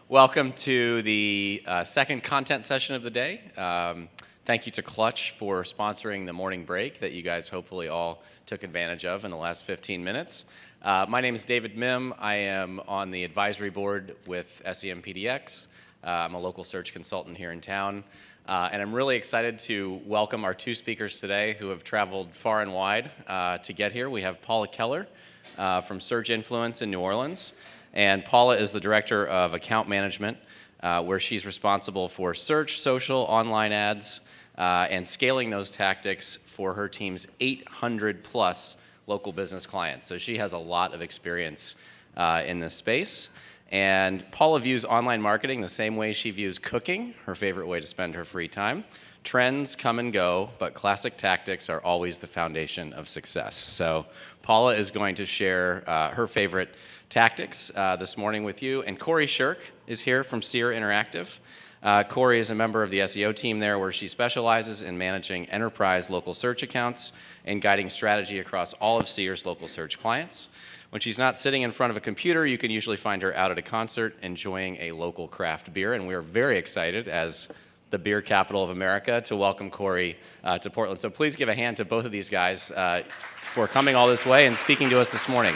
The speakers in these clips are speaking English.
Welcome to the second content session of the day. Thank you to Clutch for sponsoring the morning break that you guys hopefully all took advantage of in the last 15 minutes. My name is David Mim. I am on the advisory board with SEMpdx. I'm a local search consultant here in town. And I'm really excited to welcome our two speakers today who have traveled far and wide to get here. We have Paula Keller from Search Influence in New Orleans. And Paula is the Director of Account Management, where she's responsible for search, social, online ads, and scaling those tactics for her team's 800 plus local business clients. So she has a lot of experience in this space. And Paula views online marketing the same way she views cooking, her favorite way to spend her free time. Trends come and go, but classic tactics are always the foundation of success. So Paula is going to share her favorite tactics this morning with you. And Cori is here from SER Interactive. Cori is a member of the SEO team there, where she specializes in managing enterprise local search accounts and guiding strategy across all of SER's local search clients. When she's not sitting in front of a computer, you can usually find her out at a concert enjoying a local craft beer. And we are very excited, as the beer capital of America, to welcome Cori to Portland. So please give a hand to both of these guys for coming all this way and speaking to us this morning.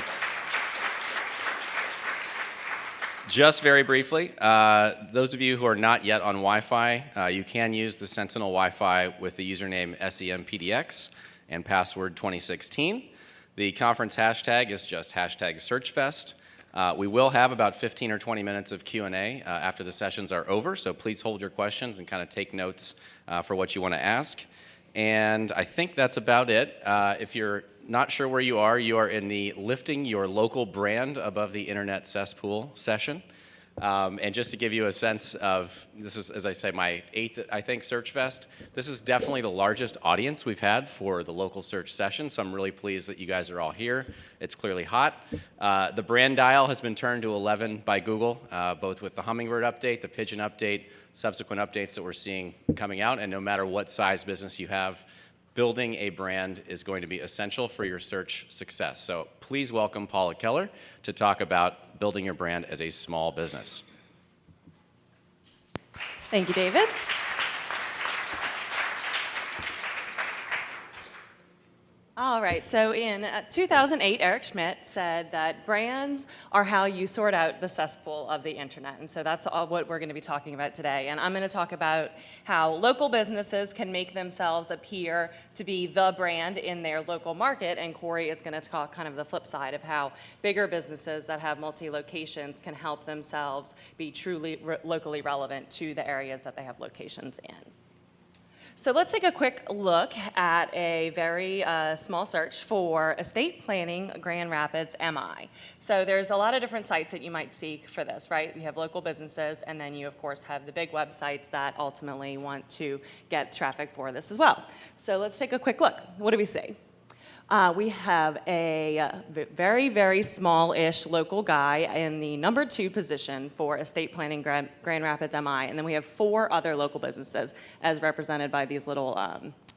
Just very briefly, those of you who are not yet on Wi-Fi, you can use the Sentinel Wi-Fi with the username SEMpdx and password 2016. The conference hashtag is just #SearchFest. We will have about 15 or 20 minutes of Q&A after the sessions are over, so please hold your questions and kind of take notes for what you want to ask. And I think that's about it. If you're not sure where you are in the Lifting Your Local Brand Above the Internet Cesspool session. And just to give you a sense of, this is, as I say, my 8th, I think, SearchFest. This is definitely the largest audience we've had for the local search session, so I'm really pleased that you guys are all here. It's clearly hot. The brand dial has been turned to 11 by Google, both with the Hummingbird update, the Pigeon update, subsequent updates that we're seeing coming out, and no matter what size business you have, building a brand is going to be essential for your search success. So please welcome Paula Keller to talk about building your brand as a small business. Thank you, David. All right, so in 2008, Eric Schmidt said that brands are how you sort out the cesspool of the internet. And so that's all what we're going to be talking about today. And I'm going to talk about how local businesses can make themselves appear to be the brand in their local market. And Cori is going to talk kind of the flip side of how bigger businesses that have multi-locations can help themselves be truly locally relevant to the areas that they have locations in. So let's take a quick look at a very small search for estate planning Grand Rapids MI. So there's a lot of different sites that you might see for this, right? You have local businesses, and then you, of course, have the big websites that ultimately want to get traffic for this as well. So let's take a quick look. What do we see? We have a very, very small-ish local guy in the number 2 position for estate planning Grand Rapids MI, and then we have 4 other local businesses as represented by these little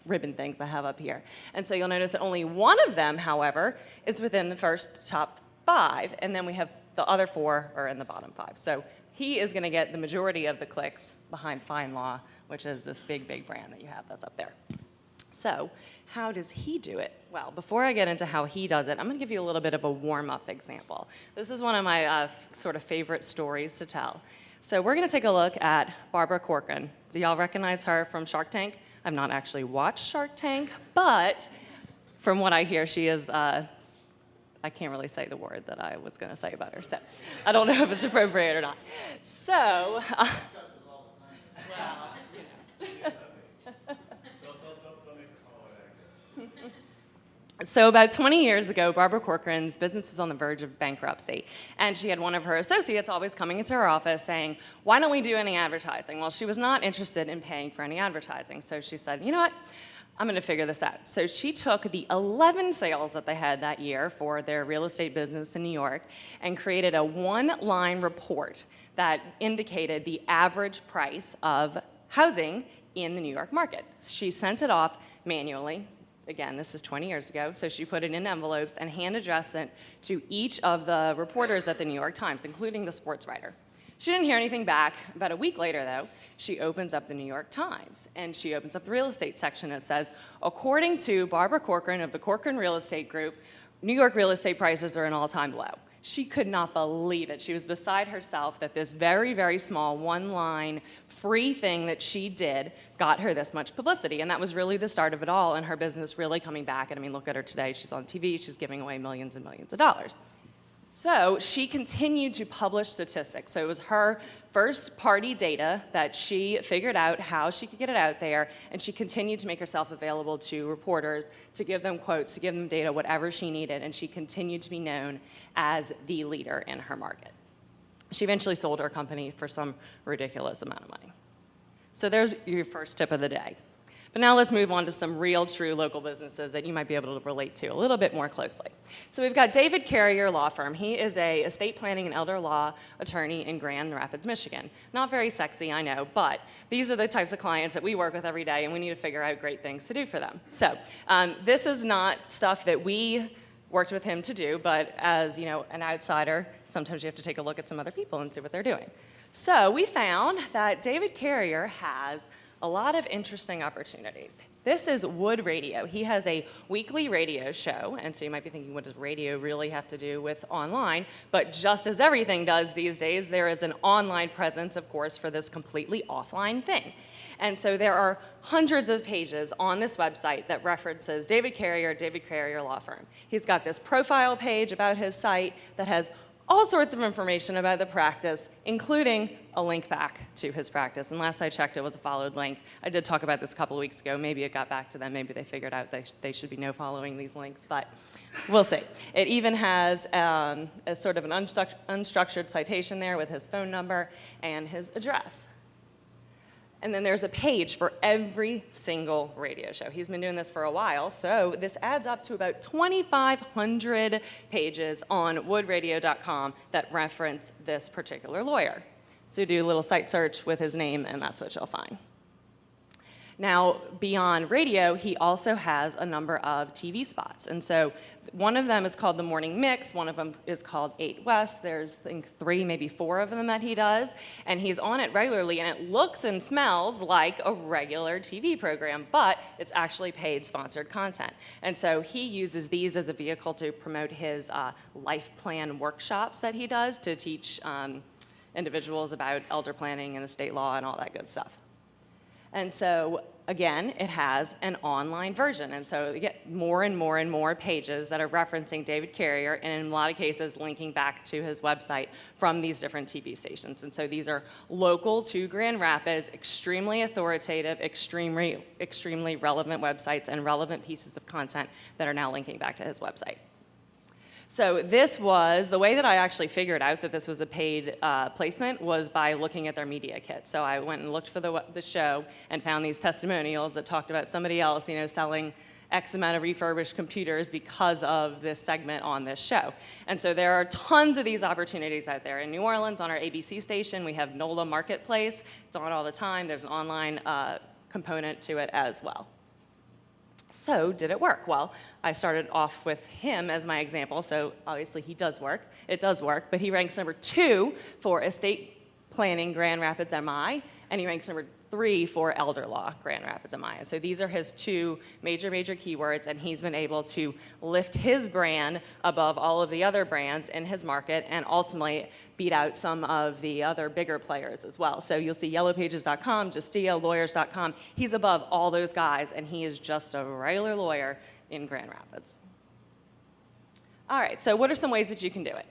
ribbon things I have up here. And so you'll notice that only one of them, however, is within the first top 5, and then we have the other 4 are in the bottom 5. So he is going to get the majority of the clicks behind FindLaw, which is this big, big brand that you have that's up there. So how does he do it? Well, before I get into how he does it, I'm going to give you a little bit of a warm-up example. This is one of my sort of favorite stories to tell. So we're going to take a look at Barbara Corcoran. Do y'all recognize her from Shark Tank? I've not actually watched Shark Tank, but from what I hear, she is, I can't really say the word that I was going to say about her, so I don't know if it's appropriate or not. So, well, you know. So about 20 years ago, Barbara Corcoran's business was on the verge of bankruptcy, and she had one of her associates always coming into her office saying, why don't we do any advertising? Well, she was not interested in paying for any advertising, so she said, you know what, I'm going to figure this out. So she took the 11 sales that they had that year for their real estate business in New York and created a one-line report that indicated the average price of housing in the New York market. She sent it off manually. Again, this is 20 years ago, so she put it in envelopes and hand addressed it to each of the reporters at the New York Times, including the sports writer. She didn't hear anything back. About a week later, though, she opens up the New York Times, and she opens up the real estate section. It says, according to Barbara Corcoran of the Corcoran Real Estate Group, New York real estate prices are an all-time low. She could not believe it. She was beside herself that this very, very small one-line free thing that she did got her this much publicity. And that was really the start of it all, and her business really coming back. And I mean, look at her today. She's on TV. She's giving away millions and millions of dollars. So she continued to publish statistics. So it was her first-party data that she figured out how she could get it out there, and she continued to make herself available to reporters, to give them quotes, to give them data, whatever she needed, and she continued to be known as the leader in her market. She eventually sold her company for some ridiculous amount of money. So there's your first tip of the day. But now let's move on to some real, true local businesses that you might be able to relate to a little bit more closely. So we've got David Carrier Law Firm. He is a estate planning and elder law attorney in Grand Rapids, Michigan. Not very sexy, I know, but these are the types of clients that we work with every day, and we need to figure out great things to do for them. So this is not stuff that we worked with him to do, but as an outsider, sometimes you have to take a look at some other people and see what they're doing. So we found that David Carrier has a lot of interesting opportunities. This is Wood Radio. He has a weekly radio show, and so you might be thinking, what does radio really have to do with online? But just as everything does these days, there is an online presence, of course, for this completely offline thing. And so there are hundreds of pages on this website that references David Carrier Law Firm. He's got this profile page about his site that has all sorts of information about the practice, including a link back to his practice. And last I checked, it was a followed link. I did talk about this a couple of weeks ago. Maybe it got back to them. Maybe they figured out they should be no following these links, but we'll see. It even has a sort of an unstructured citation there with his phone number and his address. And then there's a page for every single radio show. He's been doing this for a while, so this adds up to about 2,500 pages on woodradio.com that reference this particular lawyer. So do a little site search with his name, and that's what you'll find. Now, beyond radio, he also has a number of TV spots. And so one of them is called The Morning Mix. One of them is called 8 West. There's, I think, 3, maybe 4 of them that he does. And he's on it regularly, and it looks and smells like a regular TV program, but it's actually paid sponsored content. And so he uses these as a vehicle to promote his life plan workshops that he does to teach individuals about elder planning and estate law and all that good stuff. And so, again, it has an online version. And so you get more and more and more pages that are referencing David Carrier, and in a lot of cases linking back to his website from these different TV stations. And so these are local to Grand Rapids, extremely authoritative, extremely relevant websites and relevant pieces of content that are now linking back to his website. So this was, the way that I actually figured out that this was a paid placement was by looking at their media kit. So I went and looked for the show and found these testimonials that talked about somebody else, selling X amount of refurbished computers because of this segment on this show. And so there are tons of these opportunities out there. In New Orleans, on our ABC station, we have NOLA Marketplace. It's on all the time. There's an online component to it as well. So did it work? Well, I started off with him as my example, so obviously he does work. It does work, but he ranks number 2 for estate planning Grand Rapids MI, and he ranks number 3 for elder law Grand Rapids MI. And so these are his 2 major keywords, and he's been able to lift his brand above all of the other brands in his market and ultimately beat out some of the other bigger players as well. So you'll see yellowpages.com, Justia, lawyers.com. He's above all those guys, and he is just a regular lawyer in Grand Rapids. All right, so what are some ways that you can do it?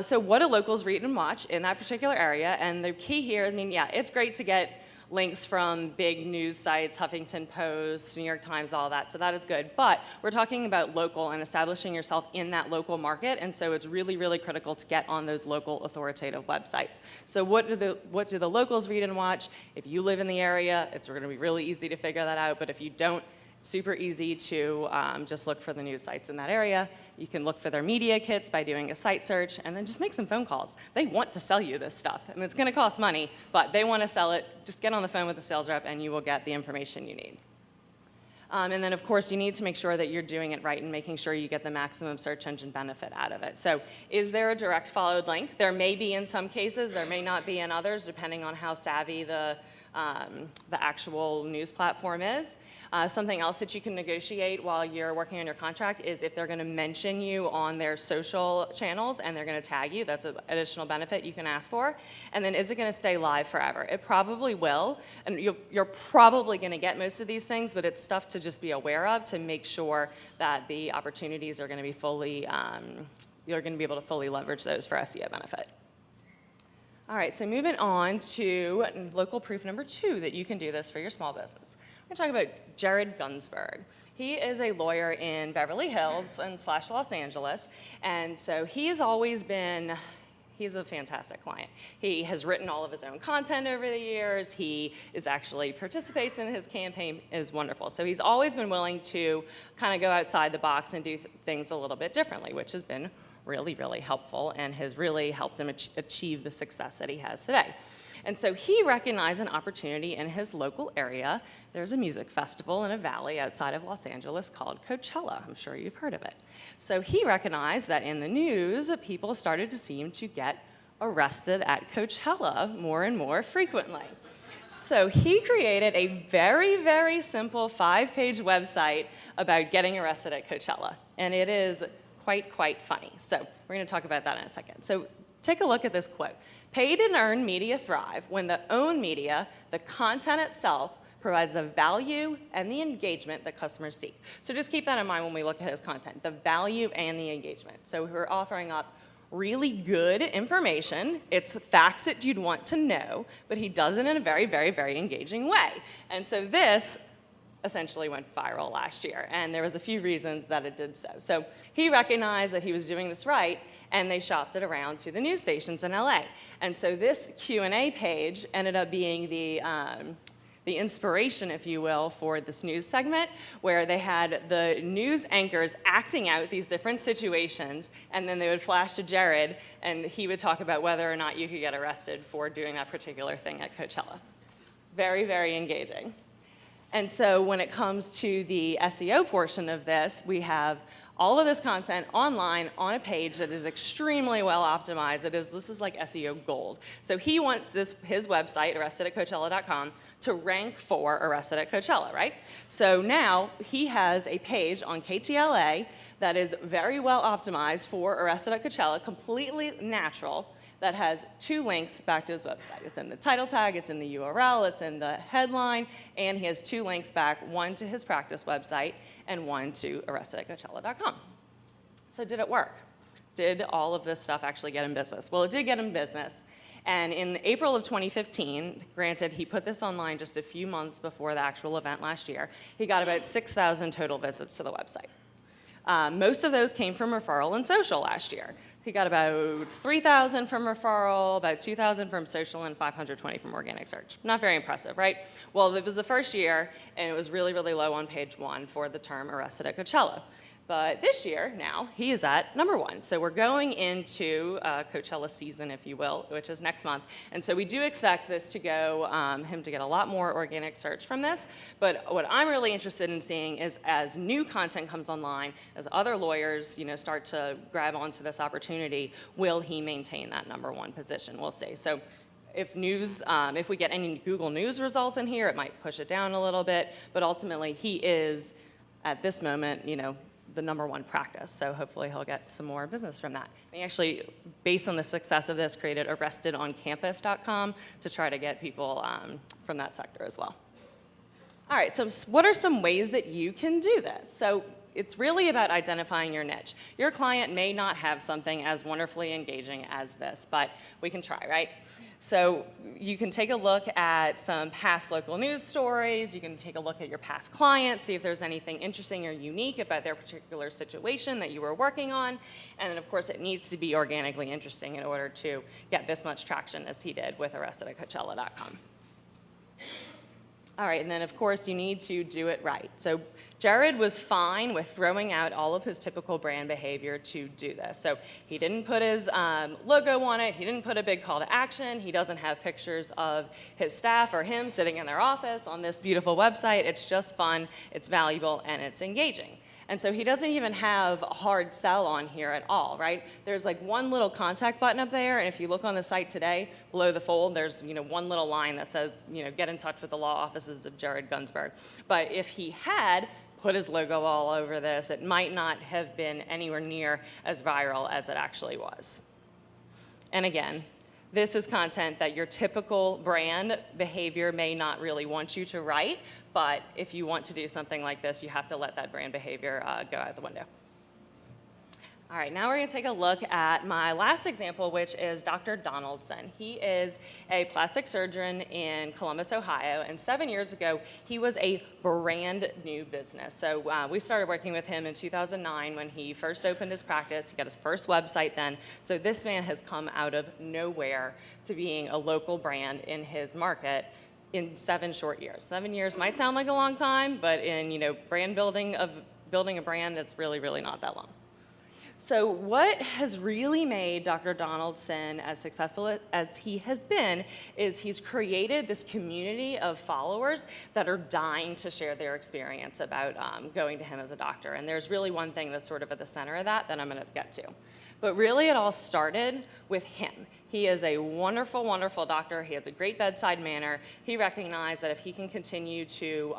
So what do locals read and watch in that particular area? And the key here is, it's great to get links from big news sites, Huffington Post, New York Times, all that, so that is good. But we're talking about local and establishing yourself in that local market, and so it's really, really critical to get on those local authoritative websites. So what do the locals read and watch? If you live in the area, it's going to be really easy to figure that out, but if you don't, super easy to just look for the news sites in that area. You can look for their media kits by doing a site search, and then just make some phone calls. They want to sell you this stuff. I mean, it's going to cost money, but they want to sell it. Just get on the phone with the sales rep, and you will get the information you need. And then, of course, you need to make sure that you're doing it right and making sure you get the maximum search engine benefit out of it. So is there a direct followed link? There may be in some cases. There may not be in others, depending on how savvy the actual news platform is. Something else that you can negotiate while you're working on your contract is if they're going to mention you on their social channels and they're going to tag you. That's an additional benefit you can ask for. And then is it going to stay live forever? It probably will. And you're probably going to get most of these things, but it's stuff to just be aware of to make sure that the opportunities are going to be fully, you're going to be able to fully leverage those for SEO benefit. All right, so moving on to local proof number 2 that you can do this for your small business. We're going to talk about Jared Gunsberg. He is a lawyer in Beverly Hills and / Los Angeles, and so he's always been, he's a fantastic client. He has written all of his own content over the years. He is actually participates in his campaign. It is wonderful. So he's always been willing to kind of go outside the box and do things a little bit differently, which has been really, really helpful and has really helped him achieve the success that he has today. And so he recognized an opportunity in his local area. There's a music festival in a valley outside of Los Angeles called Coachella. I'm sure you've heard of it. So he recognized that in the news, people started to seem to get arrested at Coachella more and more frequently. So he created a very, very simple 5-page website about getting arrested at Coachella. And it is quite funny. So we're going to talk about that in a second. So take a look at this quote. Paid and earned media thrive when the owned media, the content itself, provides the value and the engagement that customers seek. So just keep that in mind when we look at his content, the value and the engagement. So we're offering up really good information. It's facts that you'd want to know, but he does it in a very, very, very engaging way. And so this essentially went viral last year, and there was a few reasons that it did so. So he recognized that he was doing this right, and they shopped it around to the news stations in LA. And so this Q&A page ended up being the inspiration, if you will, for this news segment, where they had the news anchors acting out these different situations, and then they would flash to Jared, and he would talk about whether or not you could get arrested for doing that particular thing at Coachella. Very, very engaging. And so when it comes to the SEO portion of this, we have all of this content online on a page that is extremely well optimized. This is like SEO gold. So he wants his website, arrestedатcoachella.com, to rank for Arrested at Coachella, right? So now he has a page on KTLA that is very well optimized for Arrested at Coachella, completely natural, that has 2 links back to his website. It's in the title tag, it's in the URL, it's in the headline, and he has 2 links back, one to his practice website and one to arrestedatcoachella.com. So did it work? Did all of this stuff actually get him business? Well, it did get him business. And in April of 2015, granted, he put this online just a few months before the actual event last year, he got about 6,000 total visits to the website. Most of those came from referral and social last year. He got about 3,000 from referral, about 2,000 from social, and 520 from organic search. Not very impressive, right? Well, it was the first year, and it was really, really low on page 1 for the term Arrested at Coachella. But this year, now, he is at number 1. So we're going into Coachella season, if you will, which is next month. And so we do expect this to go, him to get a lot more organic search from this. But what I'm really interested in seeing is as new content comes online, as other lawyers, start to grab onto this opportunity, will he maintain that number 1 position? We'll see. So if we get any Google News results in here, it might push it down a little bit. But ultimately, he is, at this moment, the number 1 practice, so hopefully he'll get some more business from that. He actually, based on the success of this, created arrestedoncampus.com to try to get people from that sector as well. All right, so what are some ways that you can do this? So it's really about identifying your niche. Your client may not have something as wonderfully engaging as this, but we can try, right? So you can take a look at some past local news stories. You can take a look at your past clients, see if there's anything interesting or unique about their particular situation that you were working on. And then, of course, it needs to be organically interesting in order to get this much traction as he did with arrestedatcoachella.com. All right, and then of course you need to do it right. So Jared was fine with throwing out all of his typical brand behavior to do this. So he didn't put his logo on it, he didn't put a big call to action, he doesn't have pictures of his staff or him sitting in their office on this beautiful website. It's just fun, it's valuable, and it's engaging. And so he doesn't even have a hard sell on here at all, right? There's like one little contact button up there, and if you look on the site today, below the fold, there's one little line that says, get in touch with the law offices of Jared Gunsberg. But if he had put his logo all over this, it might not have been anywhere near as viral as it actually was. And again, this is content that your typical brand behavior may not really want you to write, but if you want to do something like this, you have to let that brand behavior go out the window. All right, now we're going to take a look at my last example, which is Dr. Donaldson. He is a plastic surgeon in Columbus, Ohio, and 7 years ago, he was a brand new business. So we started working with him in 2009 when he first opened his practice. He got his first website then. So this man has come out of nowhere to being a local brand in his market in 7 short years. 7 years might sound like a long time, but in brand building a brand, it's really, really not that long. So what has really made Dr. Donaldson as successful as he has been is he's created this community of followers that are dying to share their experience about going to him as a doctor. And there's really one thing that's sort of at the center of that I'm going to get to. But really it all started with him. He is a wonderful, wonderful doctor. He has a great bedside manner. He recognized that if he can continue to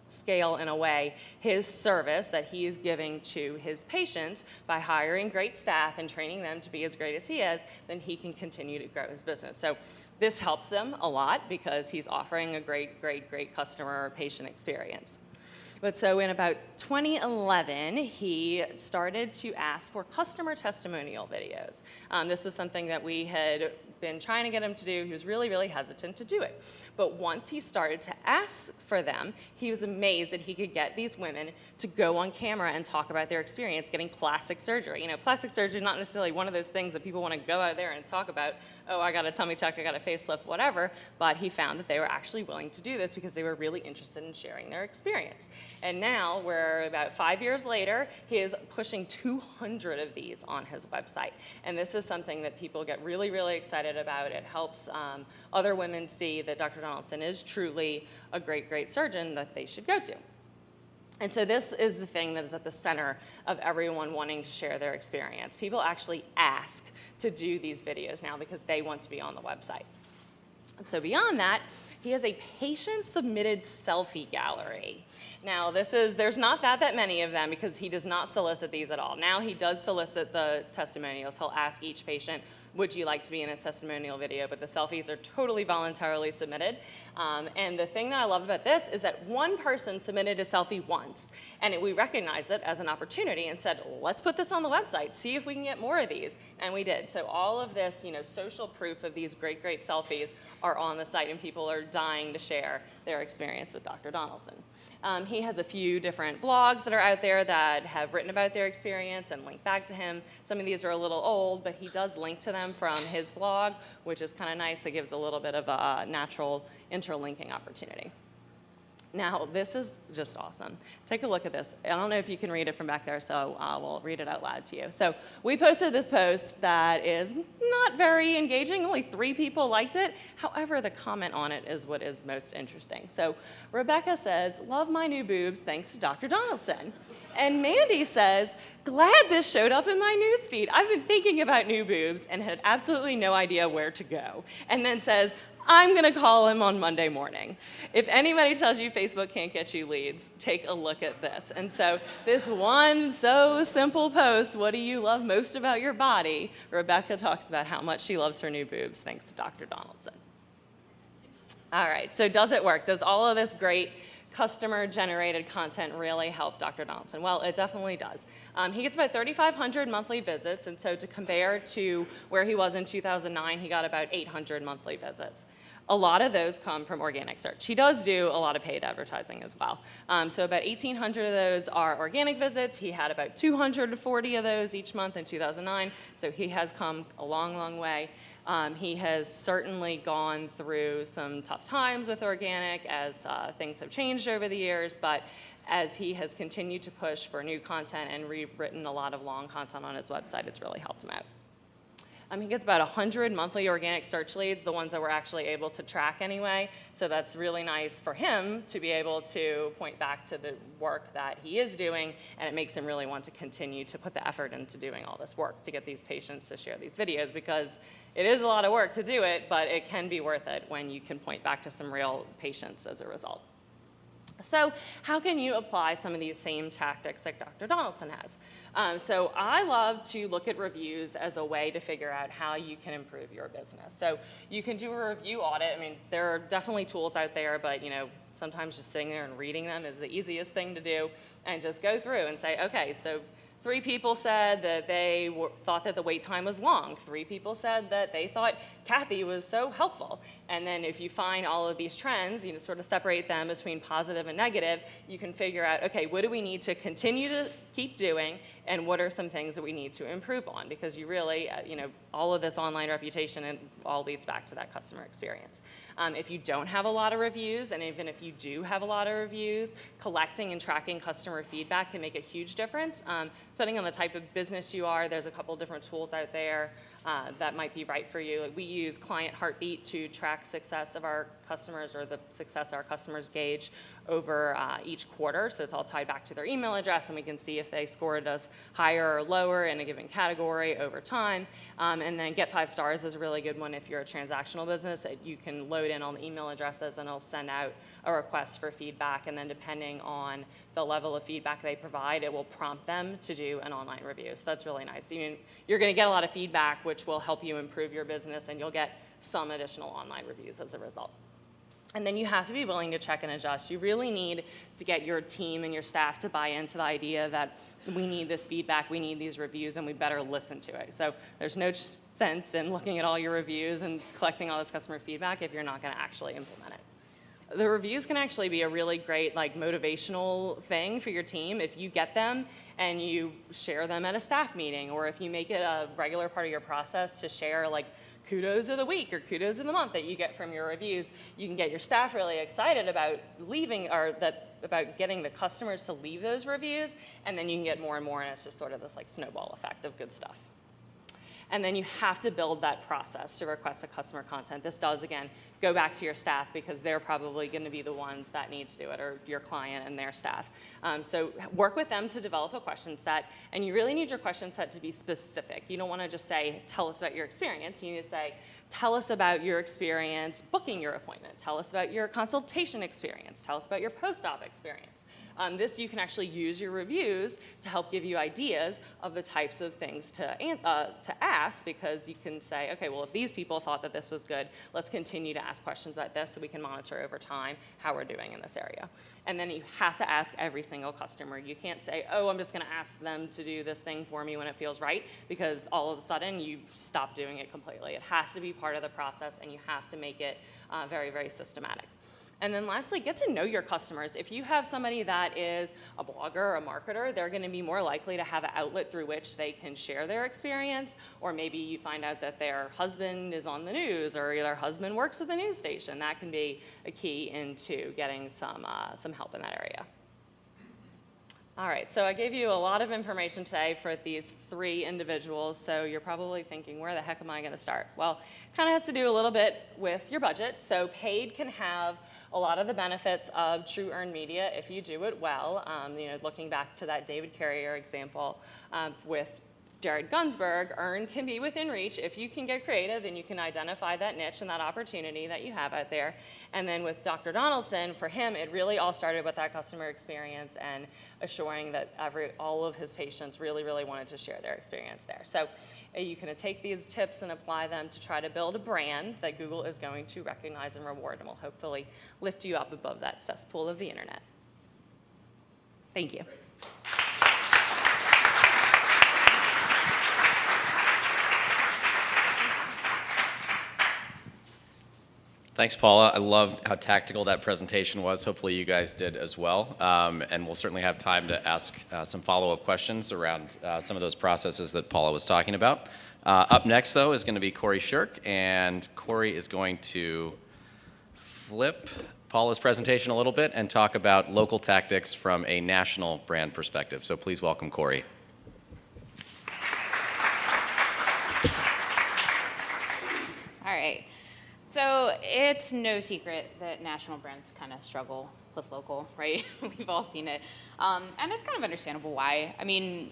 scale in a way his service that he is giving to his patients by hiring great staff and training them to be as great as he is, then he can continue to grow his business. So this helps him a lot because he's offering a great, great, great customer or patient experience. But so in about 2011, he started to ask for customer testimonial videos. This is something that we had been trying to get him to do. He was really, really hesitant to do it. But once he started to ask for them, he was amazed that he could get these women to go on camera and talk about their experience getting plastic surgery. Plastic surgery is not necessarily one of those things that people want to go out there and talk about, oh, I got a tummy tuck, I got a facelift, whatever, but he found that they were actually willing to do this because they were really interested in sharing their experience. And now, we're about 5 years later, he is pushing 200 of these on his website. And this is something that people get really, really excited about. It helps other women see that Dr. Donaldson is truly a great, great surgeon that they should go to. And so this is the thing that is at the center of everyone wanting to share their experience. People actually ask to do these videos now because they want to be on the website. And so beyond that, he has a patient-submitted selfie gallery. Now, there's not that many of them because he does not solicit these at all. Now he does solicit the testimonials. He'll ask each patient, would you like to be in a testimonial video? But the selfies are totally voluntarily submitted. And the thing that I love about this is that one person submitted a selfie once, and we recognized it as an opportunity and said, let's put this on the website, see if we can get more of these. And we did. So all of this, social proof of these great, great selfies are on the site, and people are dying to share their experience with Dr. Donaldson. He has a few different blogs that are out there that have written about their experience and link back to him. Some of these are a little old, but he does link to them from his blog, which is kind of nice. It gives a little bit of a natural interlinking opportunity. Now, this is just awesome. Take a look at this. I don't know if you can read it from back there, so we'll read it out loud to you. So we posted this post that is not very engaging. Only 3 people liked it. However, the comment on it is what is most interesting. So Rebecca says, love my new boobs, thanks to Dr. Donaldson. And Mandy says, glad this showed up in my newsfeed. I've been thinking about new boobs and had absolutely no idea where to go. And then says, I'm going to call him on Monday morning. If anybody tells you Facebook can't get you leads, take a look at this. And so this one so simple post, what do you love most about your body? Rebecca talks about how much she loves her new boobs, thanks to Dr. Donaldson. All right, so does it work? Does all of this great customer-generated content really help Dr. Donaldson? Well, it definitely does. He gets about 3,500 monthly visits, and so to compare to where he was in 2009, he got about 800 monthly visits. a lot of those come from organic search. He does do a lot of paid advertising as well. So about 1,800 of those are organic visits. He had about 240 of those each month in 2009, so he has come a long, long way. He has certainly gone through some tough times with organic as things have changed over the years, but as he has continued to push for new content and rewritten a lot of long content on his website, it's really helped him out. He gets about 100 monthly organic search leads, the ones that we're actually able to track anyway. So that's really nice for him to be able to point back to the work that he is doing, and it makes him really want to continue to put the effort into doing all this work to get these patients to share these videos, because it is a lot of work to do it, but it can be worth it when you can point back to some real patients as a result. So how can you apply some of these same tactics like Dr. Donaldson has? So I love to look at reviews as a way to figure out how you can improve your business. So you can do a review audit. I mean, there are definitely tools out there, but sometimes just sitting there and reading them is the easiest thing to do, and just go through and say, okay, so 3 people said that they thought that the wait time was long. 3 people said that they thought Kathy was so helpful. And then if you find all of these trends, sort of separate them between positive and negative, you can figure out, okay, what do we need to continue to keep doing, and what are some things that we need to improve on? Because you really, all of this online reputation, and all leads back to that customer experience. If you don't have a lot of reviews, and even if you do have a lot of reviews, collecting and tracking customer feedback can make a huge difference. Depending on the type of business you are, there's a couple different tools out there that might be right for you. Like, we use Client Heartbeat to track success of our customers, or the success our customers gauge over each quarter. So it's all tied back to their email address, and we can see if they scored us higher or lower in a given category over time. And then Get 5 Stars is a really good one if you're a transactional business. You can load in on the email addresses, and it'll send out a request for feedback, and then depending on the level of feedback they provide, it will prompt them to do an online review. So that's really nice. You're going to get a lot of feedback, which will help you improve your business, and you'll get some additional online reviews as a result. And then you have to be willing to check and adjust. You really need to get your team and your staff to buy into the idea that we need this feedback, we need these reviews, and we better listen to it. So there's no sense in looking at all your reviews and collecting all this customer feedback if you're not going to actually implement it. The reviews can actually be a really great motivational thing for your team if you get them and you share them at a staff meeting, or if you make it a regular part of your process to share kudos of the week or kudos of the month that you get from your reviews. You can get your staff really excited about about getting the customers to leave those reviews, and then you can get more and more, and it's just sort of this snowball effect of good stuff. And then you have to build that process to request a customer content. This does, again, go back to your staff, because they're probably going to be the ones that need to do it, or your client and their staff. So work with them to develop a question set, and you really need your question set to be specific. You don't want to just say, tell us about your experience. You need to say, tell us about your experience booking your appointment. Tell us about your consultation experience. Tell us about your post-op experience. This, you can actually use your reviews to help give you ideas of the types of things to ask, because you can say, okay, well, if these people thought that this was good, let's continue to ask questions about this so we can monitor over time how we're doing in this area. And then you have to ask every single customer. You can't say, oh, I'm just going to ask them to do this thing for me when it feels right, because all of a sudden you stop doing it completely. It has to be part of the process, and you have to make it very, very systematic. And then lastly, get to know your customers. If you have somebody that is a blogger or a marketer, they're going to be more likely to have an outlet through which they can share their experience. Or maybe you find out that their husband is on the news, or their husband works at the news station. That can be a key into getting some help in that area. All right, so I gave you a lot of information today for these 3 individuals, so you're probably thinking, where the heck am I going to start? Well, it kind of has to do a little bit with your budget. So paid can have a lot of the benefits of true earned media if you do it well. Looking back to that David Carrier example with Jared Gunsberg, earned can be within reach if you can get creative and you can identify that niche and that opportunity that you have out there. And then with Dr. Donaldson, for him, it really all started with that customer experience and assuring that all of his patients really, really wanted to share their experience there. So you can take these tips and apply them to try to build a brand that Google is going to recognize and reward, and will hopefully lift you up above that cesspool of the internet. Thank you. Thanks, Paula. I loved how tactical that presentation was. Hopefully you guys did as well. And we'll certainly have time to ask some follow-up questions around some of those processes that Paula was talking about. Up next, though, is going to be Cori Shirk, and Cori is going to flip Paula's presentation a little bit and talk about local tactics from a national brand perspective. So please welcome Cori. All right. So it's no secret that national brands kind of struggle with local, right? We've all seen it. And it's kind of understandable why. I mean,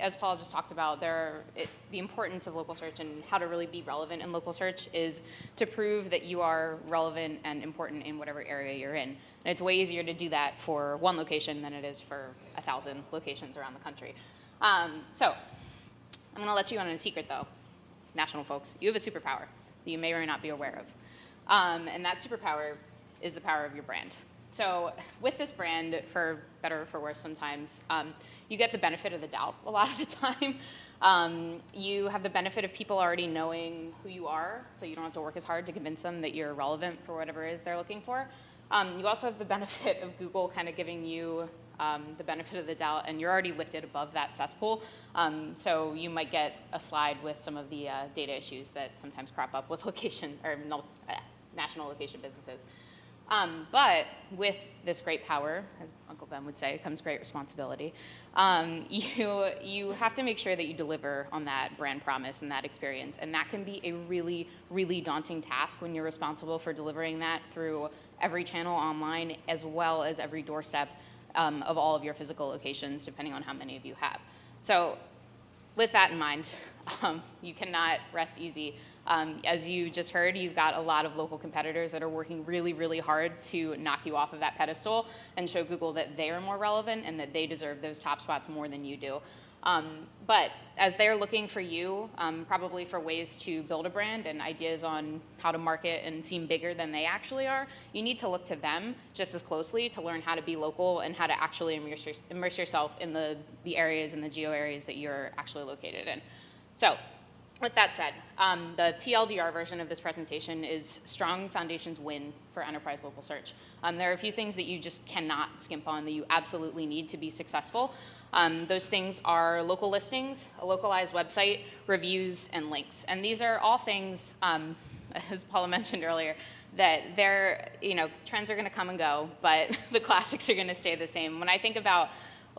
as Paul just talked about, the importance of local search and how to really be relevant in local search is to prove that you are relevant and important in whatever area you're in. And it's way easier to do that for one location than it is for 1,000 locations around the country. So I'm going to let you in on a secret, though. National folks, you have a superpower that you may or may not be aware of. And that superpower is the power of your brand. So with this brand, for better or for worse sometimes, you get the benefit of the doubt a lot of the time. You have the benefit of people already knowing who you are, so you don't have to work as hard to convince them that you're relevant for whatever it is they're looking for. You also have the benefit of Google kind of giving you the benefit of the doubt, and you're already lifted above that cesspool. So you might get a slide with some of the data issues that sometimes crop up with national location businesses. But with this great power, as Uncle Ben would say, comes great responsibility. You have to make sure that you deliver on that brand promise and that experience. And that can be a really, really daunting task when you're responsible for delivering that through every channel online, as well as every doorstep of all of your physical locations, depending on how many of you have. So with that in mind, you cannot rest easy. As you just heard, you've got a lot of local competitors that are working really, really hard to knock you off of that pedestal and show Google that they are more relevant and that they deserve those top spots more than you do. But as they're looking for you, probably for ways to build a brand and ideas on how to market and seem bigger than they actually are, you need to look to them just as closely to learn how to be local and how to actually immerse yourself in the areas and the geo areas that you're actually located in. So with that said, the TLDR version of this presentation is strong foundations win for enterprise local search. There are a few things that you just cannot skimp on that you absolutely need to be successful. Those things are local listings, a localized website, reviews, and links. And these are all things, as Paula mentioned earlier, that trends are going to come and go, but the classics are going to stay the same. When I think about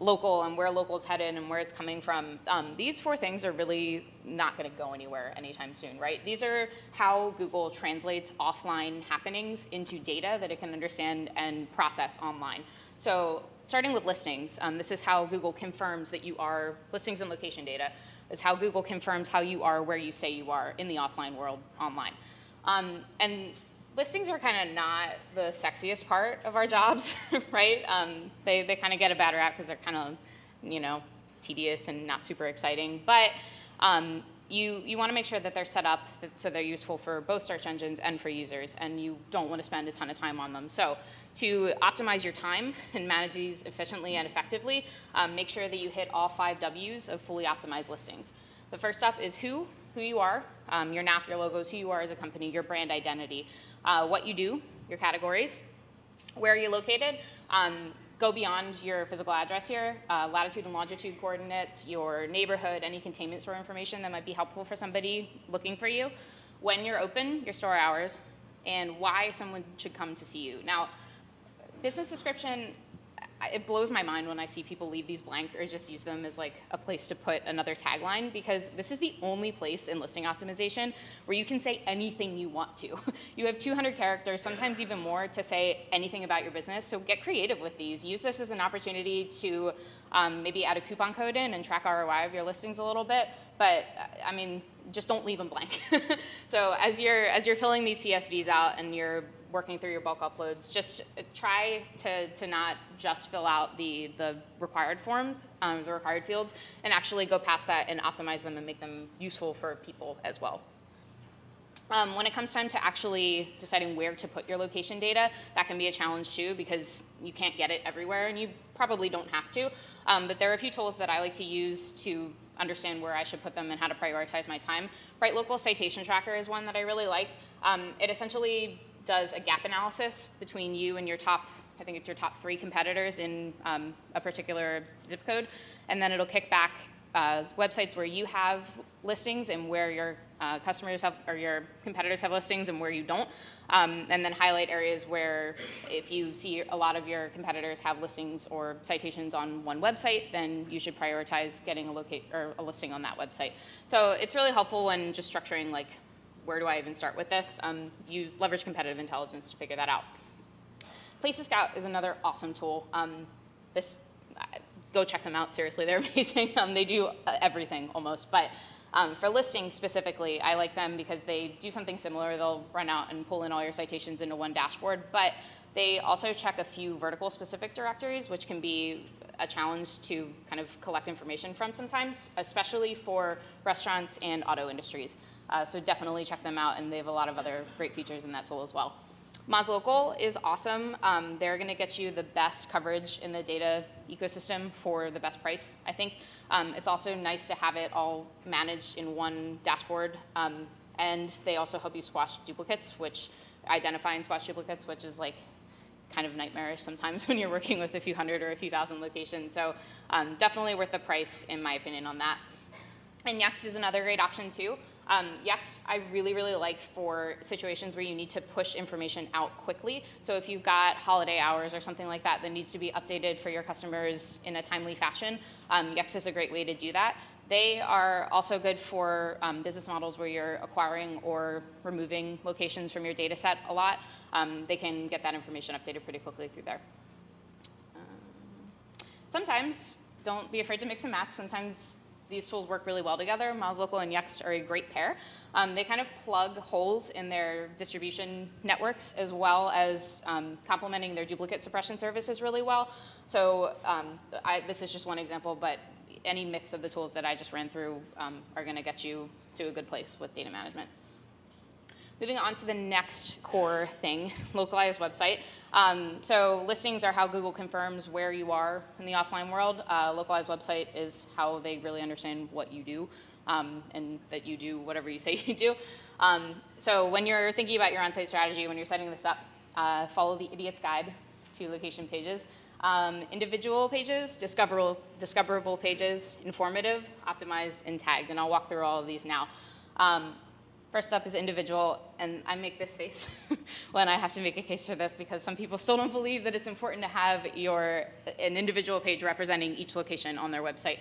local and where local's headed and where it's coming from, these four things are really not going to go anywhere anytime soon, right? These are how Google translates offline happenings into data that it can understand and process online. So starting with listings, this is how Google confirms that you are, listings and location data, is how Google confirms how you are where you say you are in the offline world online. And listings are kind of not the sexiest part of our jobs, right? They kind of get a bad rap because they're kind of, tedious and not super exciting. But you want to make sure that they're set up so they're useful for both search engines and for users, and you don't want to spend a ton of time on them. So to optimize your time and manage these efficiently and effectively, make sure that you hit all 5 W's of fully optimized listings. The first up is who you are, your NAP, your logos, who you are as a company, your brand identity, what you do, your categories, where you're located. Go beyond your physical address here, latitude and longitude coordinates, your neighborhood, any containment store information that might be helpful for somebody looking for you, when you're open, your store hours, and why someone should come to see you. Now, business description, it blows my mind when I see people leave these blank or just use them as like a place to put another tagline, because this is the only place in listing optimization where you can say anything you want to. You have 200 characters, sometimes even more, to say anything about your business, so get creative with these. Use this as an opportunity to maybe add a coupon code in and track ROI of your listings a little bit, but I mean, just don't leave them blank. So as you're filling these CSVs out and you're working through your bulk uploads, just try to not just fill out the required forms, the required fields, and actually go past that and optimize them and make them useful for people as well. When it comes time to actually deciding where to put your location data, that can be a challenge too, because you can't get it everywhere, and you probably don't have to. But there are a few tools that I like to use to understand where I should put them and how to prioritize my time. Right Local Citation Tracker is one that I really like. It essentially does a gap analysis between you and your top, I think it's your top 3 competitors in a particular zip code, and then it'll kick back websites where you have listings and where your customers have, or your competitors have listings and where you don't, and then highlight areas where if you see a lot of your competitors have listings or citations on one website, then you should prioritize getting a listing on that website. So it's really helpful when just structuring, like, where do I even start with this? Leverage competitive intelligence to figure that out. Places Scout is another awesome tool. Go check them out, seriously, they're amazing. They do everything almost, but for listings specifically, I like them because they do something similar. They'll run out and pull in all your citations into one dashboard, but they also check a few vertical specific directories, which can be a challenge to kind of collect information from sometimes, especially for restaurants and auto industries. So definitely check them out, and they have a lot of other great features in that tool as well. Moz Local is awesome. They're going to get you the best coverage in the data ecosystem for the best price, I think. It's also nice to have it all managed in one dashboard. And they also help you squash duplicates, identify and squash duplicates, which is like kind of nightmarish sometimes when you're working with a few hundred or a few thousand locations. So definitely worth the price, in my opinion, on that. And Yext is another great option too. Yext I really, really like for situations where you need to push information out quickly. So if you've got holiday hours or something like that that needs to be updated for your customers in a timely fashion, Yext is a great way to do that. They are also good for business models where you're acquiring or removing locations from your data set a lot. They can get that information updated pretty quickly through there. Sometimes, don't be afraid to mix and match. Sometimes these tools work really well together. Moz Local and Yext are a great pair. They kind of plug holes in their distribution networks as well as complementing their duplicate suppression services really well. So this is just one example, but any mix of the tools that I just ran through are going to get you to a good place with data management. Moving on to the next core thing, localized website. So listings are how Google confirms where you are in the offline world. Localized website is how they really understand what you do and that you do whatever you say you do. So when you're thinking about your on-site strategy, when you're setting this up, follow the idiot's guide to location pages. Individual pages, discoverable pages, informative, optimized, and tagged. And I'll walk through all of these now. First up is individual, and I make this face when I have to make a case for this because some people still don't believe that it's important to have an individual page representing each location on their website.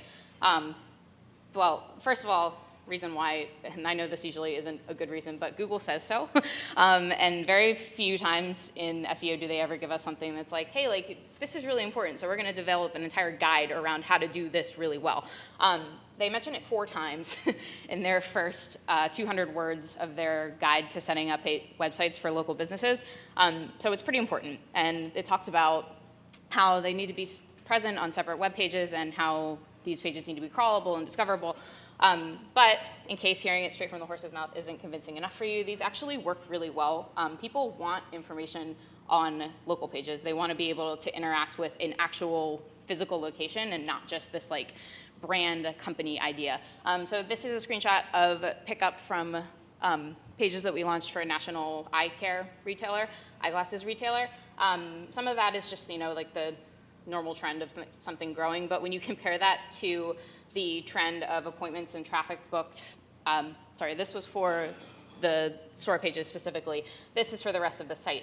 Well, first of all, reason why, and I know this usually isn't a good reason, but Google says so. And very few times in SEO do they ever give us something that's like, hey, like, this is really important, so we're going to develop an entire guide around how to do this really well. They mention it 4 times in their first 200 words of their guide to setting up websites for local businesses. So it's pretty important. And it talks about how they need to be present on separate web pages and how these pages need to be crawlable and discoverable. But in case hearing it straight from the horse's mouth isn't convincing enough for you, these actually work really well. People want information on local pages. They want to be able to interact with an actual physical location and not just this like brand company idea. So this is a screenshot of pickup from pages that we launched for a national eye care retailer, eyeglasses retailer. Some of that is just, like the normal trend of something growing, but when you compare that to the trend of appointments and traffic booked, this was for the store pages specifically. This is for the rest of the site.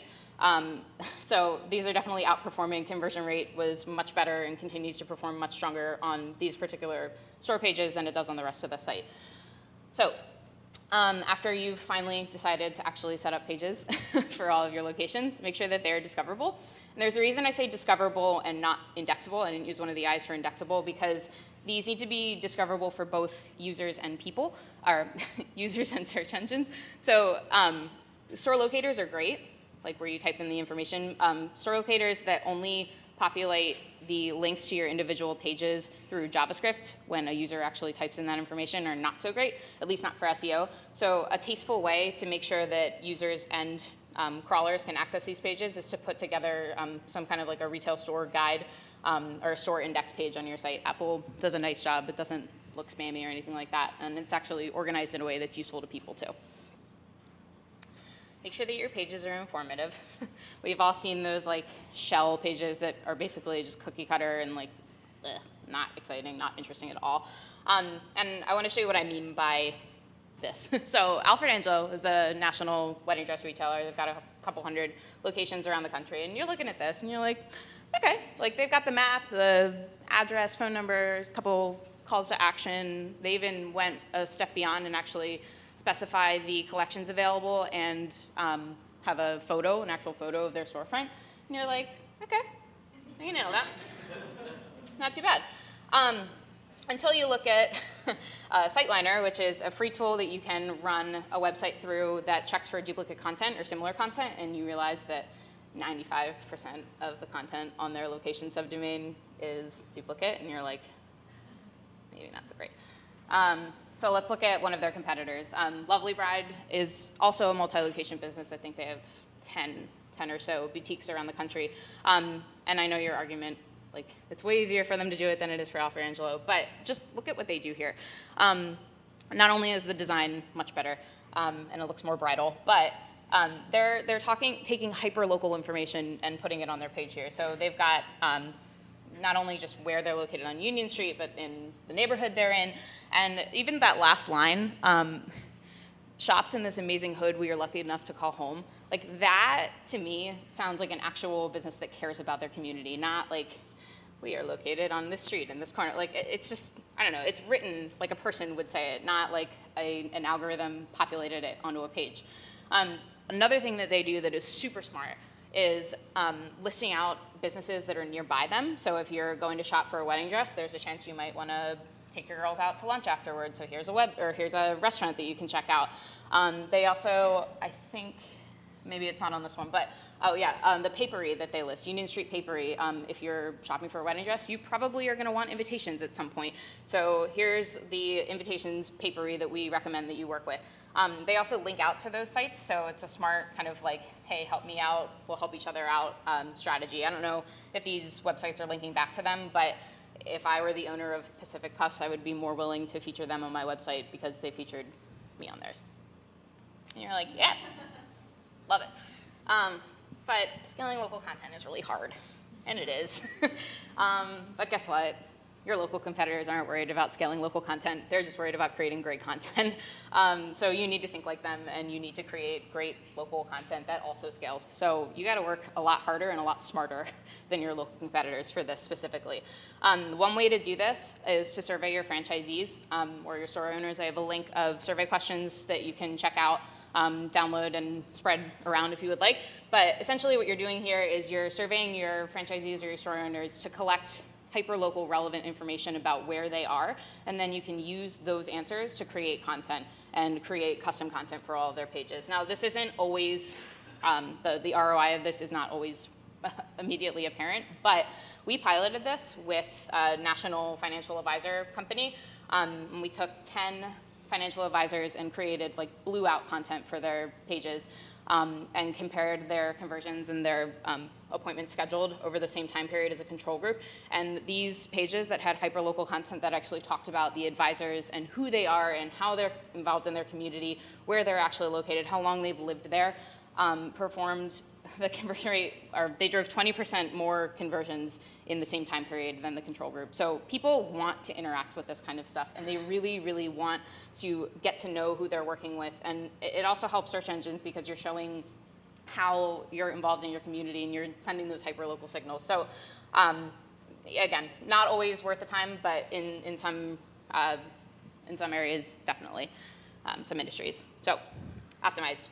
So these are definitely outperforming. Conversion rate was much better and continues to perform much stronger on these particular store pages than it does on the rest of the site. So after you've finally decided to actually set up pages for all of your locations, make sure that they're discoverable. And there's a reason I say discoverable and not indexable. I didn't use one of the I's for indexable because these need to be discoverable for both users and people, or users and search engines. So store locators are great, like where you type in the information. Store locators that only populate the links to your individual pages through JavaScript when a user actually types in that information are not so great, at least not for SEO. So a tasteful way to make sure that users and crawlers can access these pages is to put together some kind of like a retail store guide or a store index page on your site. Apple does a nice job. It doesn't look spammy or anything like that, and it's actually organized in a way that's useful to people too. make sure that your pages are informative. We've all seen those like shell pages that are basically just cookie cutter and like not exciting, not interesting at all. And I want to show you what I mean by this. So Alfred Angelo is a national wedding dress retailer. They've got a couple hundred locations around the country. And you're looking at this and you're like, okay, like they've got the map, the address, phone number, a couple calls to action. They even went a step beyond and actually specify the collections available and have a photo, an actual photo of their storefront. And you're like, okay, I can handle that. Not too bad. Until you look at SiteLiner, which is a free tool that you can run a website through that checks for duplicate content or similar content, and you realize that 95% of the content on their location subdomain is duplicate, and you're like, maybe not so great. So let's look at one of their competitors. Lovely Bride is also a multi-location business. I think they have 10 or so boutiques around the country. And I know your argument, like, it's way easier for them to do it than it is for Alfred Angelo, but just look at what they do here. Not only is the design much better, and it looks more bridal, but they're taking hyper-local information and putting it on their page here. So they've got not only just where they're located on Union Street, but in the neighborhood they're in, and even that last line, shops in this amazing hood we are lucky enough to call home. Like that, to me, sounds like an actual business that cares about their community, not like, we are located on this street in this corner. Like, it's just, I don't know, it's written like a person would say it, not like an algorithm populated it onto a page. Another thing that they do that is super smart is listing out businesses that are nearby them. So if you're going to shop for a wedding dress, there's a chance you might want to take your girls out to lunch afterwards. So here's a restaurant that you can check out. They also, I think, maybe it's not on this one, but oh yeah, the papery that they list, Union Street Papery. If you're shopping for a wedding dress, you probably are going to want invitations at some point. So here's the invitations papery that we recommend that you work with. They also link out to those sites, so it's a smart kind of like, hey, help me out, we'll help each other out strategy. I don't know if these websites are linking back to them, but if I were the owner of Pacific Puffs, I would be more willing to feature them on my website because they featured me on theirs. And you're like, yeah, love it. But scaling local content is really hard, and it is. But guess what? Your local competitors aren't worried about scaling local content. They're just worried about creating great content. So you need to think like them, and you need to create great local content that also scales. So you got to work a lot harder and a lot smarter than your local competitors for this specifically. One way to do this is to survey your franchisees or your store owners. I have a link of survey questions that you can check out. Download and spread around if you would like. But essentially what you're doing here is you're surveying your franchisees or your store owners to collect hyper-local relevant information about where they are, and then you can use those answers to create content and create custom content for all of their pages. Now this isn't always, the ROI of this is not always immediately apparent, but we piloted this with a national financial advisor company, and we took 10 financial advisors and created like blew out content for their pages and compared their conversions and their appointments scheduled over the same time period as a control group. And these pages that had hyperlocal content that actually talked about the advisors and who they are and how they're involved in their community, where they're actually located, how long they've lived there, performed the conversion rate, or they drove 20% more conversions in the same time period than the control group. So people want to interact with this kind of stuff, and they really, really want to get to know who they're working with. And it also helps search engines because you're showing how you're involved in your community and you're sending those hyperlocal signals. So again, not always worth the time, but in some areas, definitely, some industries. So optimized.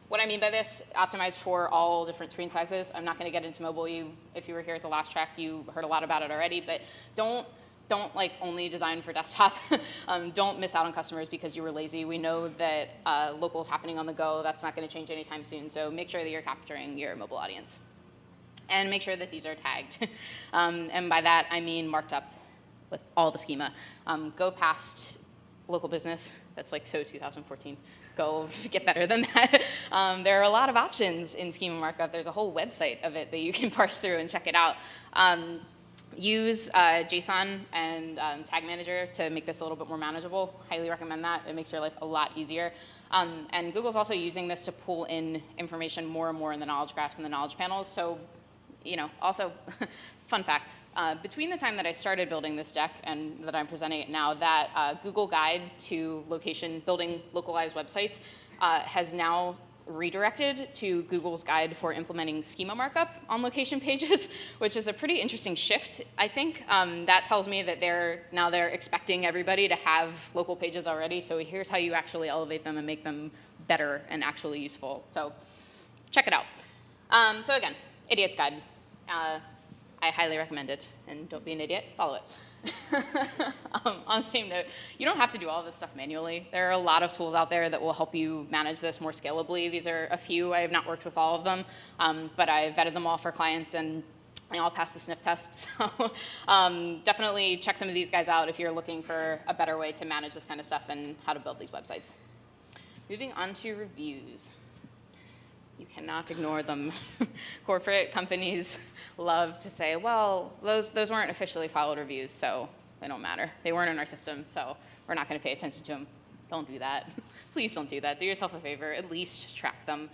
What I mean by this, optimized for all different screen sizes. I'm not going to get into mobile. If you were here at the last track, you heard a lot about it already. But don't like only design for desktop. Don't miss out on customers because you were lazy. We know that local is happening on the go. That's not going to change anytime soon. So make sure that you're capturing your mobile audience, and make sure that these are tagged. And by that I mean marked up with all the schema. Go past local business. That's like so 2014. Go get better than that. There are a lot of options in schema markup. There's a whole website of it that you can parse through and check it out. Use JSON and Tag Manager to make this a little bit more manageable. Highly recommend that. It makes your life a lot easier. And Google's also using this to pull in information more and more in the knowledge graphs and the knowledge panels. So, also, fun fact, between the time that I started building this deck and that I'm presenting it now, that Google guide to building localized websites has now redirected to Google's guide for implementing schema markup on location pages, which is a pretty interesting shift, I think. That tells me that they're expecting everybody to have local pages already, so here's how you actually elevate them and make them better and actually useful. So check it out. So again, Idiot's Guide. I highly recommend it, and don't be an idiot, follow it. On the same note, you don't have to do all this stuff manually. There are a lot of tools out there that will help you manage this more scalably. These are a few. I have not worked with all of them, but I vetted them all for clients, and they all passed the sniff test. So definitely check some of these guys out if you're looking for a better way to manage this kind of stuff and how to build these websites. Moving on to reviews. You cannot ignore them. Corporate companies love to say, well, those weren't officially followed reviews, so they don't matter. They weren't in our system, so we're not going to pay attention to them. Don't do that. Please don't do that. Do yourself a favor. At least track them.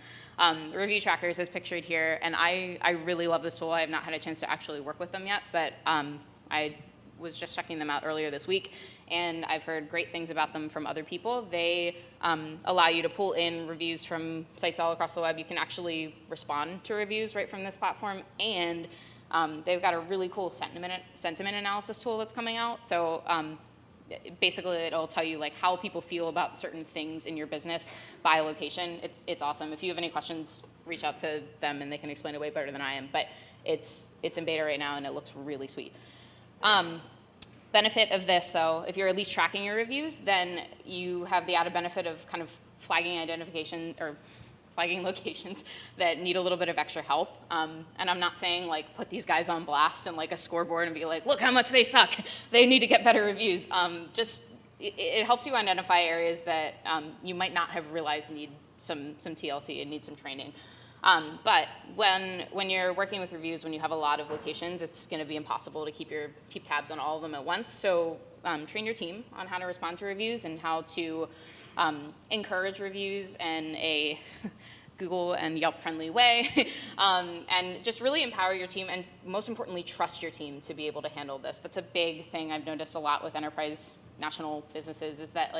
Review trackers is pictured here, and I really love this tool. I have not had a chance to actually work with them yet, but I was just checking them out earlier this week, and I've heard great things about them from other people. They allow you to pull in reviews from sites all across the web. You can actually respond to reviews right from this platform, and they've got a really cool sentiment analysis tool that's coming out. So basically, it'll tell you like how people feel about certain things in your business by location. It's awesome. If you have any questions, reach out to them, and they can explain it way better than I am. But it's in beta right now, and it looks really sweet. Benefit of this, though, if you're at least tracking your reviews, then you have the added benefit of kind of flagging identification or flagging locations that need a little bit of extra help. And I'm not saying like put these guys on blast and like a scoreboard and be like, look how much they suck. They need to get better reviews. It helps you identify areas that you might not have realized need some TLC and need some training. But when you're working with reviews, when you have a lot of locations, it's going to be impossible to keep tabs on all of them at once. So train your team on how to respond to reviews and how to encourage reviews in a Google and Yelp friendly way, and just really empower your team, and most importantly, trust your team to be able to handle this. That's a big thing I've noticed a lot with enterprise national businesses, is that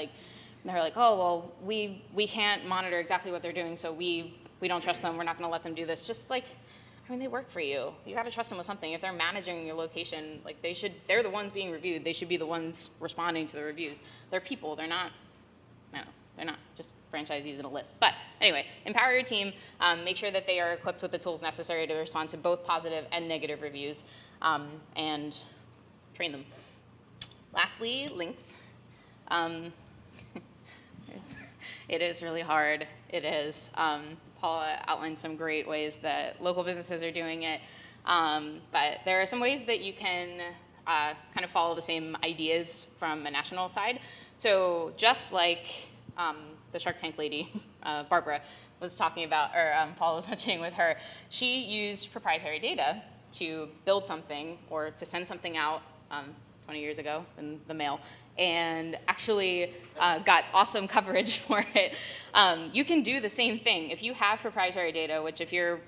they're like, oh, well, we can't monitor exactly what they're doing, so we don't trust them, we're not going to let them do this. Just they work for you. You got to trust them with something. If they're managing your location, they're the ones being reviewed. They should be the ones responding to the reviews. They're people. They're not just franchisees in a list. But anyway, empower your team. Make sure that they are equipped with the tools necessary to respond to both positive and negative reviews, and train them. Lastly, links. It is really hard. It is. Paula outlined some great ways that local businesses are doing it, but there are some ways that you can kind of follow the same ideas from a national side. So just like the Shark Tank lady, Barbara, was talking about, or Paula was mentioning with her, she used proprietary data to build something or to send something out 20 years ago in the mail, and actually got awesome coverage for it. You can do the same thing. If you have proprietary data, which if you're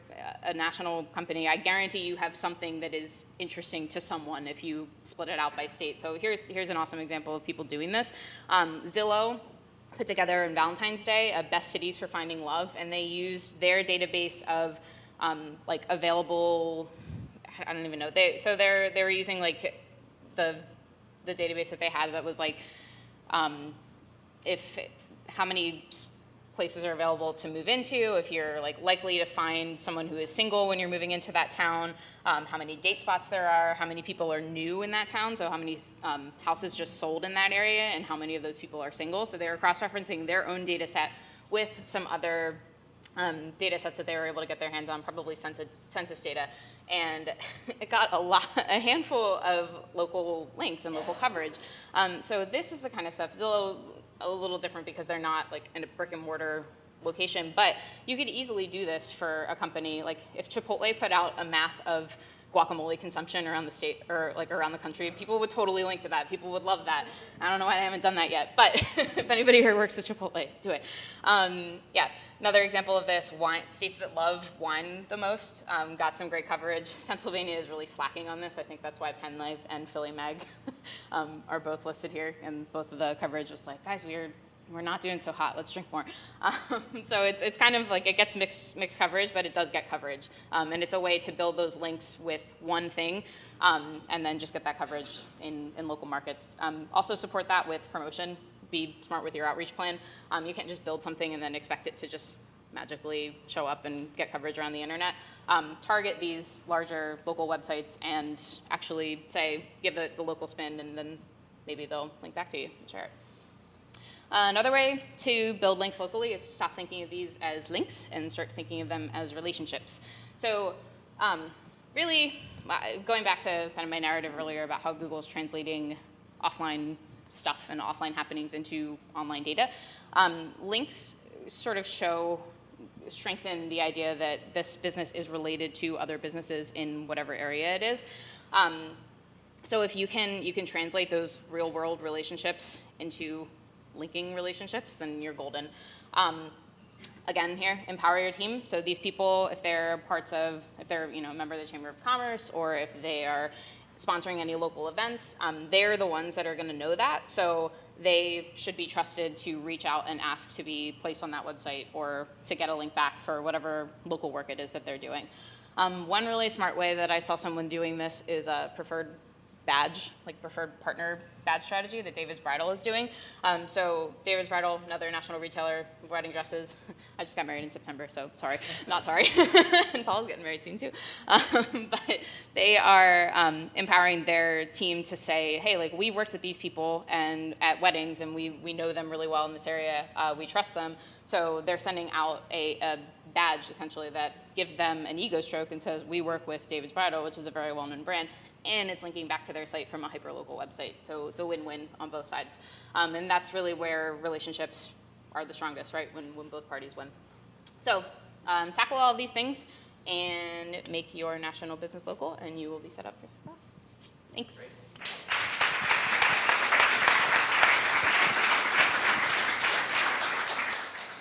a national company, I guarantee you have something that is interesting to someone if you split it out by state. So here's an awesome example of people doing this. Zillow put together on Valentine's Day a best cities for finding love, and they used their database of available, I don't even know. They were using the database that they had that was how many places are available to move into, if you're likely to find someone who is single when you're moving into that town, how many date spots there are, how many people are new in that town, so how many houses just sold in that area, and how many of those people are single. So they were cross-referencing their own data set with some other data sets that they were able to get their hands on, probably census data, and it got a handful of local links and local coverage. So this is the kind of stuff. Zillow, a little different because they're not in a brick and mortar location, but you could easily do this for a company. If Chipotle put out a map of guacamole consumption around the state or like around the country, people would totally link to that. People would love that. I don't know why they haven't done that yet, but if anybody here works at Chipotle, do it. Yeah, another example of this, wine, states that love wine the most got some great coverage. Pennsylvania is really slacking on this. I think that's why Penn Live and Philly Mag are both listed here, and both of the coverage was like, guys, we're not doing so hot, let's drink more. So it's kind of like, it gets mixed coverage, but it does get coverage. And it's a way to build those links with one thing, and then just get that coverage in local markets. Also support that with promotion. Be smart with your outreach plan. You can't just build something and then expect it to just magically show up and get coverage around the internet. Target these larger local websites and actually say, give the local spin, and then maybe they'll link back to you and share it. Another way to build links locally is to stop thinking of these as links and start thinking of them as relationships. So really, going back to kind of my narrative earlier about how Google is translating offline stuff and offline happenings into online data, links sort of strengthen the idea that this business is related to other businesses in whatever area it is. So if you can translate those real world relationships into linking relationships, then you're golden. Again, here, empower your team. So these people, if they're a member of the Chamber of Commerce, or if they are sponsoring any local events, they're the ones that are going to know that. So they should be trusted to reach out and ask to be placed on that website or to get a link back for whatever local work it is that they're doing. One really smart way that I saw someone doing this is a preferred badge, like preferred partner badge strategy that David's Bridal is doing. So David's Bridal, another national retailer of wedding dresses. I just got married in September, so sorry, not sorry. And Paul's getting married soon too. But they are empowering their team to say, hey, like we've worked with these people and at weddings, and we know them really well in this area. We trust them. So they're sending out a badge essentially that gives them an ego stroke and says, we work with David's Bridal, which is a very well-known brand. And it's linking back to their site from a hyperlocal website. So it's a win-win on both sides. And that's really where relationships are the strongest, right? When both parties win. So tackle all of these things and make your national business local, and you will be set up for success. Thanks. Great.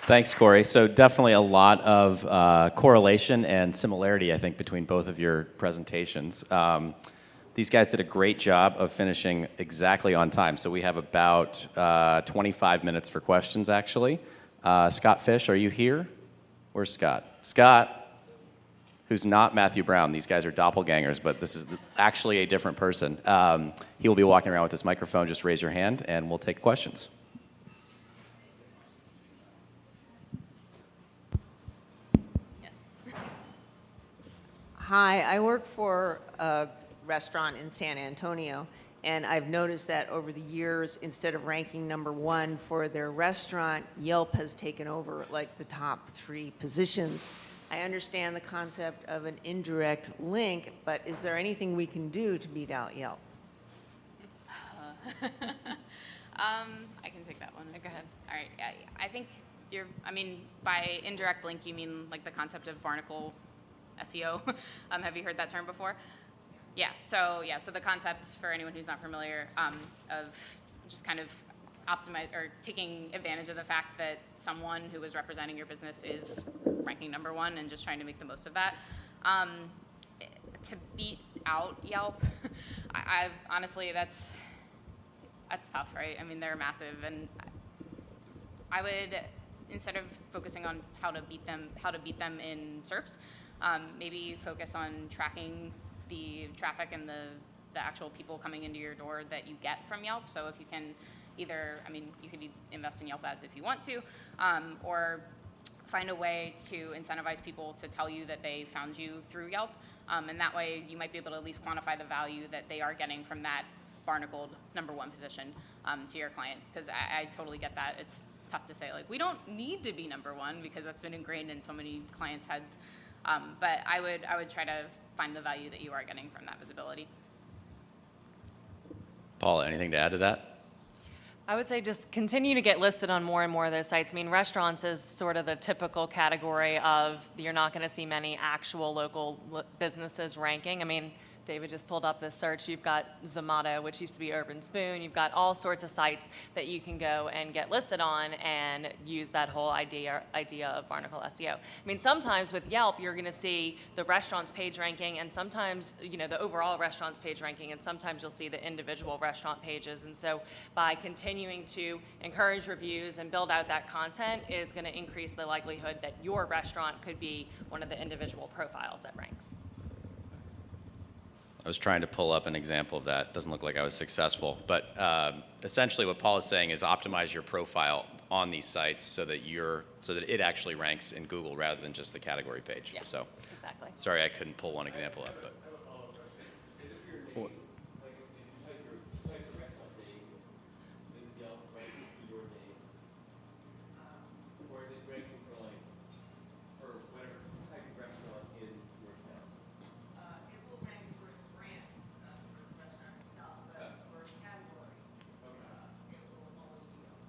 Thanks, Cori. So definitely a lot of correlation and similarity, I think, between both of your presentations. These guys did a great job of finishing exactly on time. So we have about 25 minutes for questions, actually. Scott Fish, are you here? Where's Scott? Scott, who's not Matthew Brown. These guys are doppelgangers, but this is actually a different person. He will be walking around with this microphone. Just raise your hand, and we'll take questions. Yes. Hi, I work for a restaurant in San Antonio, and I've noticed that over the years, instead of ranking #1 for their restaurant, Yelp has taken over like the top 3 positions. I understand the concept of an indirect link, but is there anything we can do to beat out Yelp? I can take that one. Go ahead. All right. I think by indirect link, you mean like the concept of barnacle SEO. Have you heard that term before? Yeah, so the concept, for anyone who's not familiar, of just kind of taking advantage of the fact that someone who is representing your business is ranking #1 and just trying to make the most of that. To beat out Yelp, I honestly, that's tough, right? I mean, they're massive, and I would, instead of focusing on how to beat them in SERPs, maybe focus on tracking the traffic and the actual people coming into your door that you get from Yelp. So if you can you could invest in Yelp ads if you want to, or find a way to incentivize people to tell you that they found you through Yelp. And that way you might be able to at least quantify the value that they are getting from that barnacled #1 position to your client. Because I totally get that. It's tough to say, like, we don't need to be #1 because that's been ingrained in so many clients' heads. But I would try to find the value that you are getting from that visibility. Paula, anything to add to that? I would say just continue to get listed on more and more of those sites. I mean, restaurants is sort of the typical category of you're not going to see many actual local businesses ranking. I mean, David just pulled up this search. You've got Zomato, which used to be Urban Spoon. You've got all sorts of sites that you can go and get listed on and use that whole idea of Barnacle SEO. I mean, sometimes with Yelp, you're going to see the restaurants page ranking, and sometimes, you know, the overall restaurants page ranking, and sometimes you'll see the individual restaurant pages. And so by continuing to encourage reviews and build out that content is going to increase the likelihood that your restaurant could be one of the individual profiles that ranks. I was trying to pull up an example of that. Doesn't look like I was successful. But essentially what Paul is saying is optimize your profile on these sites so that it actually ranks in Google rather than just the category page. Yeah, So exactly. sorry I couldn't pull one example up. But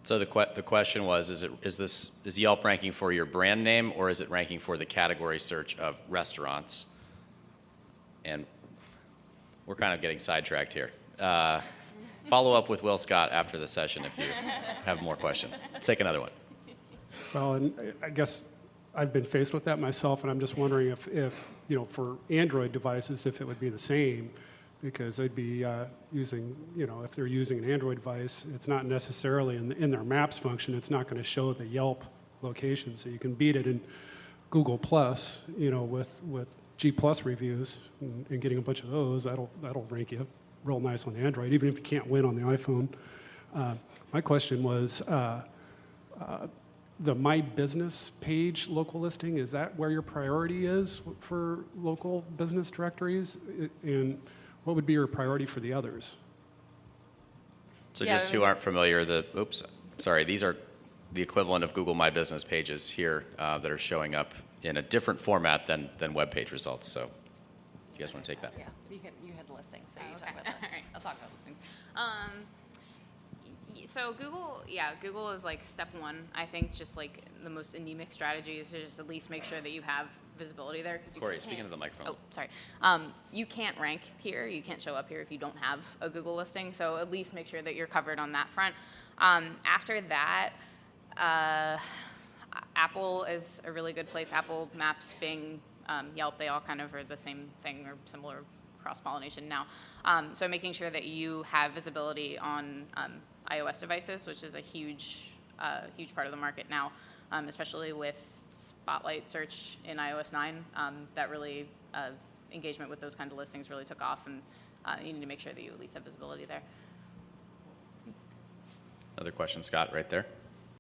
so the question was, is Yelp ranking for your brand name or is it ranking for the category search of restaurants? And we're kind of getting sidetracked here. Follow up with Will Scott after the session if you have more questions. Let's take another one. Well, and I guess I've been faced with that myself, and I'm just wondering if you know, for Android devices, if it would be the same, because they'd be using, you know, if they're using an Android device, it's not necessarily in their Maps function, it's not going to show the Yelp location, so you can beat it in Google Plus, you know, with G Plus reviews and getting a bunch of those, that'll rank you real nice on Android, even if you can't win on the iPhone. My question was, the My Business page local listing, is that where your priority is for local business directories? And what would be your priority for the others? So Yeah, just who aren't familiar, these are the equivalent of Google My Business pages here that are showing up in a different format than web page results. So you guys want to take that? Yeah, you had listings, so you Okay. talk about that. All right, I'll talk about those things. So Google is like step one. I think just like the most anemic strategy is to just at least make sure that you have visibility there. 'Cause you Cori, can't- speaking of the microphone. Oh, sorry. You can't rank here. You can't show up here if you don't have a Google listing. So at least make sure that you're covered on that front. After that, Apple is a really good place. Apple, Maps, Bing, Yelp, they all kind of are the same thing or similar cross-pollination now. So making sure that you have visibility on iOS devices, which is a huge part of the market now, especially with Spotlight search in iOS 9. That really, engagement with those kind of listings really took off, and you need to make sure that you at least have visibility there. Another question, Scott, right there.